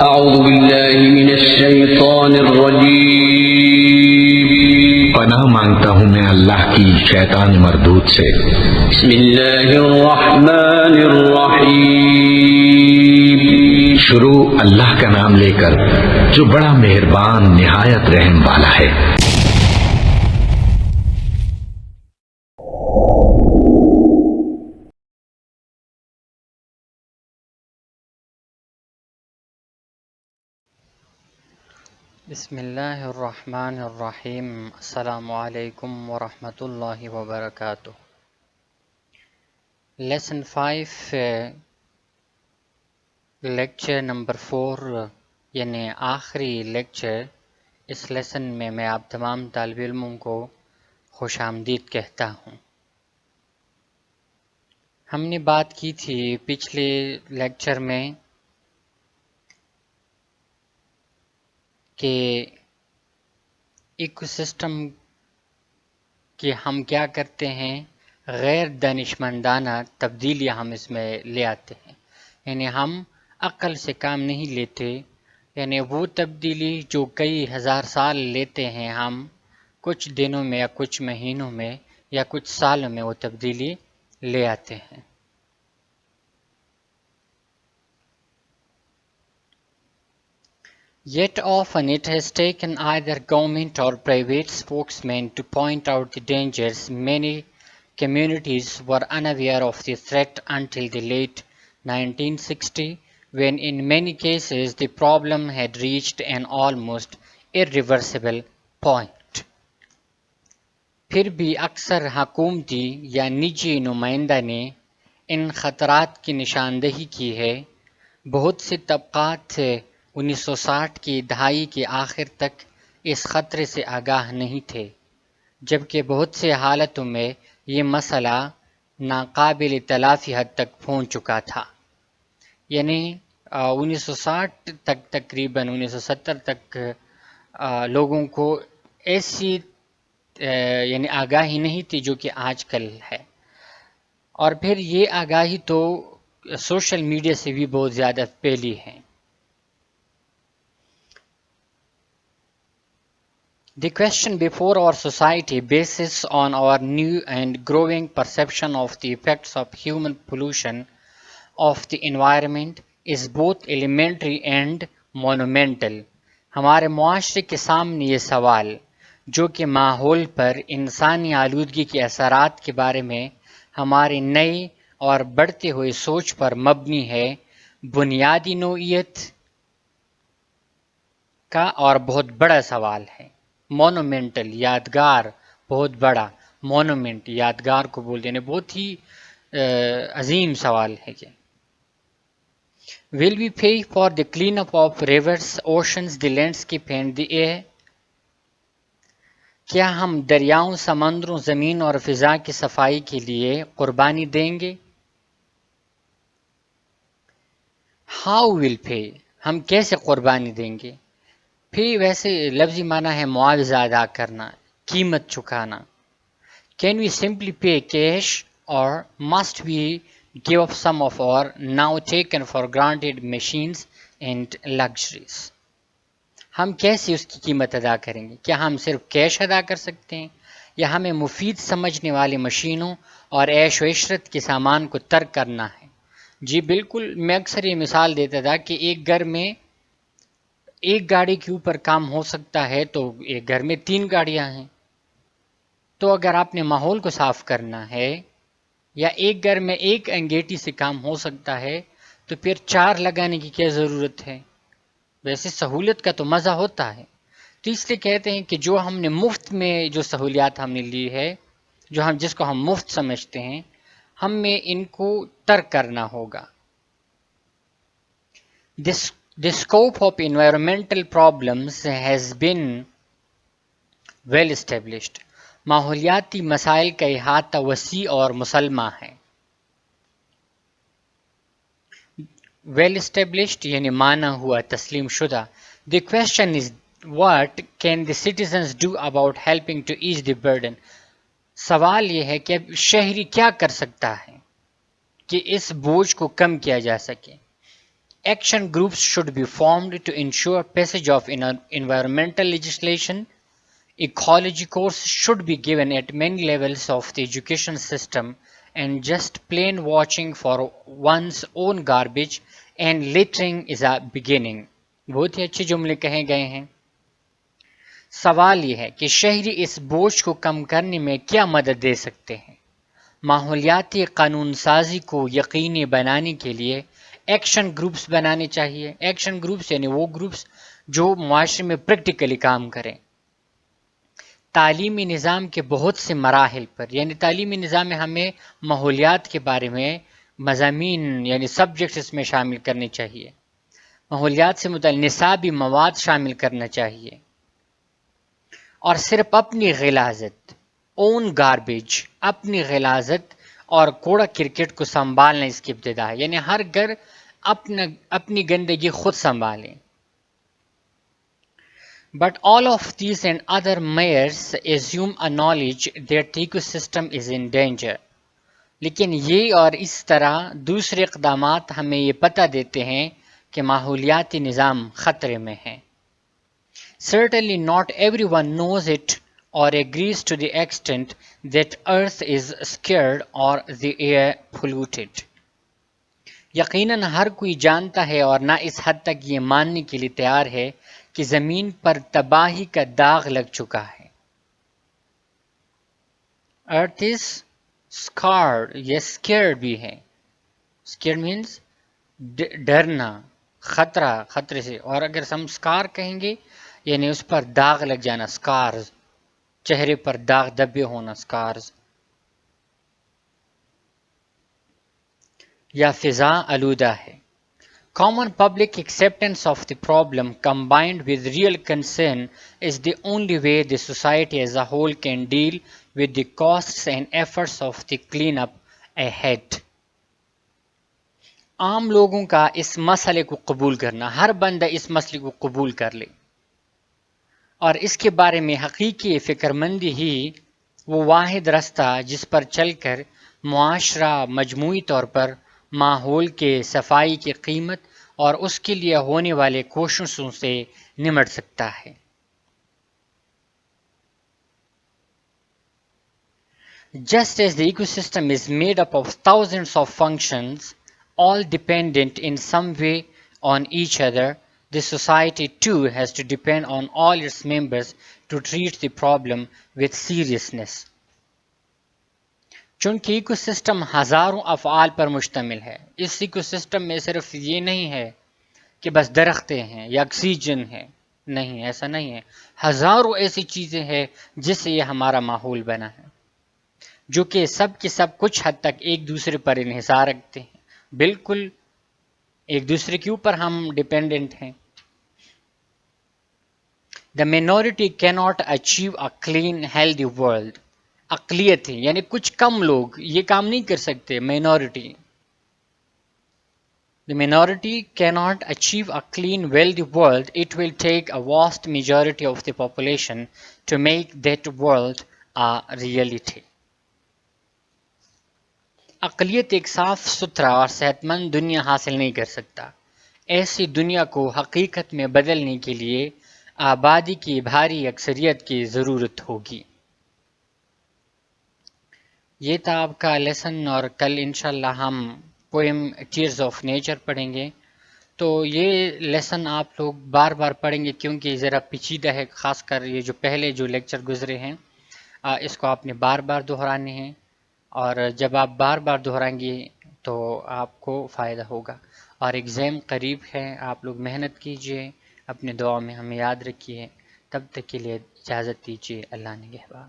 أعوذ بالله من الشيطان الرجيم پناہ مانگتا ہوں میں اللہ کی شیطان مردود سے۔ بسم الله الرحمن الرحيم شروع اللہ کا نام لے کر جو بڑا مہربان نہایت رحم والا ہے۔ بسم اللہ الرحمن الرحیم۔ السلام علیکم ورحمۃ اللہ وبرکاتہ۔ لیسن 5 لیکچر نمبر 4 یعنی آخری لیکچر۔ اس لیسن میں آپ تمام طالب علموں کو خوش آمدید کہتا ہوں۔ ہم نے بات کی تھی پچھلے لیکچر میں کہ ایکو سسٹم کہ ہم کیا کرتے ہیں، غیر دانشمندانہ تبدیلیاں ہم اس میں لے آتے ہیں، یعنی ہم عقل سے کام نہیں لیتے، یعنی وہ تبدیلی جو کئی ہزار سال لیتے ہیں ہم کچھ دنوں میں یا کچھ مہینوں میں یا کچھ سالوں میں وہ تبدیلی لے آتے ہیں۔ Yet often it has taken either government or private spokesmen to point out the dangers. Many communities were unaware of the threat until the late 1960s, when in many cases the problem had reached an almost irreversible point. پھر بھی اکثر حکومتی یا نجی نمائندہ نے ان خطرات کی نشاندہی کی ہے۔ بہت سے طبقات 1960 کی دہائی کے آخر تک اس خطرے سے آگاہ نہیں تھے، جبکہ بہت سے حالتوں میں یہ مسئلہ ناقابل تلافی حد تک پہنچ چکا تھا۔ یعنی 1960 تک تقریباً 1970 تک لوگوں کو ایسی یعنی آگاہی نہیں تھی جو کہ آج کل ہے، اور پھر یہ آگاہی تو سوشل میڈیا سے بھی بہت زیادہ پھیلی ہے۔ The question before our society, basis on our new and growing perception of the effects of human pollution of the environment, is both elementary and monumental. ہمارے معاشرے کے سامنے یہ سوال جو کہ ماحول پر انسانی آلودگی کے اثرات کے بارے میں ہماری نئی اور بڑھتے ہوئے سوچ پر مبنی ہے، بنیادی نوعیت کا اور بہت بڑا سوال ہے۔ مونومنٹل یادگار، بہت بڑا، مونومنٹ یادگار کو بول دینے بہت ہی عظیم سوال ہے کہ Will we pay for the cleanup of rivers, oceans, the landscape and the air? کیا ہم دریاؤں، سمندروں، زمین اور فضا کی صفائی کے لیے قربانی دیں گے؟ How will pay؟ ہم کیسے قربانی دیں گے؟ پے ویسے لفظی معنی ہے معاوضہ ادا کرنا، قیمت چکانا۔ Can we simply pay cash or must we give up some of our now taken for granted machines and luxuries؟ ہم کیسے اس کی قیمت ادا کریں گے؟ کیا ہم صرف کیش ادا کر سکتے ہیں یا ہمیں مفید سمجھنے والی مشینوں اور عیش و عشرت کے سامان کو ترک کرنا ہے؟ جی بالکل، میں اکثر یہ مثال دیتا تھا کہ ایک گھر میں ایک گاڑی کے اوپر کام ہو سکتا ہے تو ایک گھر میں 3 گاڑیاں ہیں، تو اگر آپ نے ماحول کو صاف کرنا ہے یا ایک گھر میں ایک انگیٹھی سے کام ہو سکتا ہے تو پھر 4 لگانے کی کیا ضرورت ہے؟ ویسے سہولت کا تو مزہ ہوتا ہے، تو اس لیے کہتے ہیں کہ جو ہم نے مفت میں جو سہولیات ہم نے لی ہے، جس کو ہم مفت سمجھتے ہیں، ہمیں ان کو ترک کرنا ہوگا۔ The scope of environmental problems has been well established. ماحولیاتی مسائل کا احاطہ وسیع اور مسلمہ ہے۔ well established یعنی مانا ہوا، تسلیم شدہ۔ The question is what can the citizens do about helping to ease the burden؟ سوال یہ ہے کہ اب شہری کیا کر سکتا ہے کہ اس بوجھ کو کم کیا جا سکے۔ Action groups should be formed to ensure passage of environmental legislation. Ecology courses should be given at many levels of the education system, and just plain watching for one's own garbage and littering is a beginning. بہت ہی اچھے جملے کہے گئے ہیں. سوال یہ ہے کہ شہری اس بوجھ کو کم کرنے میں کیا مدد دے سکتے ہیں. ماحولیاتی قانون سازی کو یقینی بنانے کے لیے ایکشن گروپس بنانے چاہیے. ایکشن گروپس یعنی وہ گروپس جو معاشرے میں پریکٹیکلی کام کریں. تعلیمی نظام کے بہت سے مراحل پر، یعنی تعلیمی نظام میں ہمیں ماحولیات کے بارے میں مضامین یعنی سبجیکٹس اس میں شامل کرنے چاہیے. ماحولیات سے متعلق نصابی مواد شامل کرنا چاہیے. اور صرف اپنی غلاظت، اون گاربیج، اپنی غلاظت اور کوڑا کرکٹ کو سنبھالنا اس کی ابتدا ہے. یعنی ہر گھر اپنی گندگی خود سنبھالیں. But all of these and other measures assume a knowledge that the ecosystem is in danger. لیکن یہ اور اس طرح دوسرے اقدامات ہمیں یہ پتہ دیتے ہیں کہ ماحولیاتی نظام خطرے میں ہے. Certainly not everyone knows it or agrees to the extent that earth is scared or the air polluted. یقیناً ہر کوئی جانتا ہے اور نہ اس حد تک یہ ماننے کے لیے تیار ہے کہ زمین پر تباہی کا داغ لگ چکا ہے. ارتھ از scarred، یہ scared بھی ہے. scared means ڈرنا، خطرہ، خطرے سے. اور اگر ہم scar کہیں گے یعنی اس پر داغ لگ جانا، scars، چہرے پر داغ دبے ہونا، scars. یا فضا آلودہ ہے. Common public acceptance of the problem combined with real concern is the only way the society as a whole can deal with the costs and efforts of the cleanup ahead. عام لوگوں کا اس مسئلے کو قبول کرنا، ہر بندہ اس مسئلے کو قبول کر لے اور اس کے بارے میں حقیقی فکر مندی ہی وہ واحد رستہ جس پر چل کر معاشرہ مجموعی طور پر ماحول کے صفائی کی قیمت اور اس کے لیے ہونے والے کوششوں سے نمٹ سکتا ہے. Just as the ecosystem is made up of thousands of functions, all dependent in some way on each other, the society too has to depend on all its members to treat the problem with seriousness. چونکہ eco system ہزاروں افعال پر مشتمل ہے. اس eco system میں صرف یہ نہیں ہے کہ بس درختیں ہیں یا آکسیجن ہے، نہیں، ایسا نہیں ہے. ہزاروں ایسی چیزیں ہیں جس سے یہ ہمارا ماحول بنا ہے، جو کہ سب کے سب کچھ حد تک ایک دوسرے پر انحصار رکھتے ہیں. بالکل ایک دوسرے کے اوپر ہم ڈیپینڈنٹ ہیں. The minority cannot achieve a clean, healthy world. اقلیت ہے یعنی کچھ کم لوگ یہ کام نہیں کر سکتے. minority. The minority cannot achieve a clean, wealthy world. It will take a vast majority of the population to make that world a reality. اقلیت ایک صاف ستھرا اور صحت مند دنیا حاصل نہیں کر سکتا. ایسی دنیا کو حقیقت میں بدلنے کے لیے آبادی کی بھاری اکثریت کی ضرورت ہوگی. یہ تھا آپ کا لیسن، اور کل انشاءاللہ ہم پوئم ٹیئرز آف نیچر پڑھیں گے. تو یہ لیسن آپ لوگ بار بار پڑھیں گے کیونکہ ذرا پیچیدہ ہے، خاص کر یہ جو پہلے جو لیکچر گزرے ہیں اس کو آپ نے بار بار دہرانے ہیں، اور جب آپ بار بار دہرائیں گے تو آپ کو فائدہ ہوگا. اور ایگزام قریب ہے، آپ لوگ محنت کیجئے، اپنے دعا میں ہمیں یاد رکھیے. تب تک کے لیے اجازت دیجیے. اللہ نگہبان.